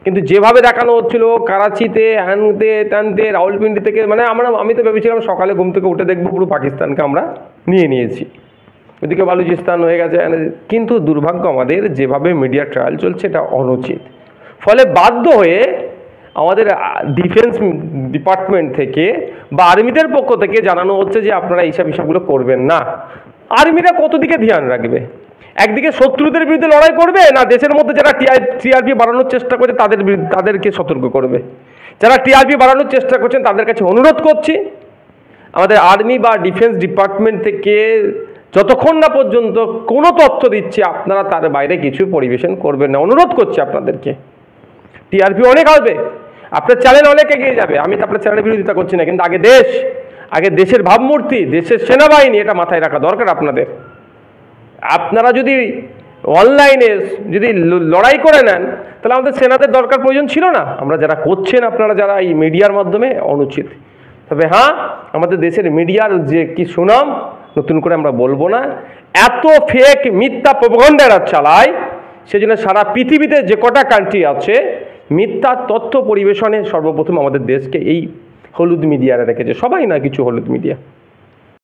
কিন্তু যেভাবে দেখানো হচ্ছিল করাচিতে, হ্যানতে ত্যানতে, রাওয়ালপিন্ডি থেকে, মানে আমি তো ভেবেছিলাম সকালে ঘুম থেকে উঠে দেখবো পুরো পাকিস্তানকে আমরা নিয়েছি, ওদিকে বালুচিস্তান হয়ে গেছে। কিন্তু দুর্ভাগ্য আমাদের, যেভাবে মিডিয়া ট্রায়াল চলছে এটা অনুচিত। ফলে বাধ্য হয়ে আমাদের ডিফেন্স ডিপার্টমেন্ট থেকে বা আর্মিদের পক্ষ থেকে জানানো হচ্ছে যে আপনারা এইসব বিষয়গুলো করবেন না। আর্মিরা কত দিকে ধ্যান রাখবে? একদিকে শত্রুদের বিরুদ্ধে লড়াই করবে, না দেশের মধ্যে যারা টিআরপি বাড়ানোর চেষ্টা করছে তাদেরকে সতর্ক করবে? যারা টিআরপি বাড়ানোর চেষ্টা করছেন তাদের কাছে অনুরোধ করছি, আমাদের আর্মি বা ডিফেন্স ডিপার্টমেন্ট থেকে যতক্ষণ না পর্যন্ত কোনো তথ্য দিচ্ছে আপনারা তার বাইরে কিছু পরিবেশন করবেন না, অনুরোধ করছি আপনাদেরকে। টিআরপি অনেক আসবে, আপনার চ্যানেল অনেক এগিয়ে যাবে, আমি তো আপনার চ্যানেলের বিরোধিতা করছি না, কিন্তু আগে দেশ, আগে দেশের ভাবমূর্তি, দেশের সেনাবাহিনী, এটা মাথায় রাখা দরকার আপনাদের। আপনারা যদি অনলাইনে যদি লড়াই করে নেন তাহলে আমাদের সেনাদের দরকার প্রয়োজন ছিল না। আমরা যারা করছেন, আপনারা যারা এই মিডিয়ার মাধ্যমে, অনুচিত। তবে হ্যাঁ, আমাদের দেশের মিডিয়ার যে কি সুনাম, নতুন করে আমরা বলবো না। এত ফেক মিথ্যা প্রোপাগান্ডা চালায়, সেজন্য সারা পৃথিবীতে যে কটা কান্ট্রি আছে মিথ্যা তথ্য পরিবেশনে সর্বপ্রথম আমাদের দেশকে এই হলুদ মিডিয়ারা রেখেছে। সবাই না, কিছু হলুদ মিডিয়া।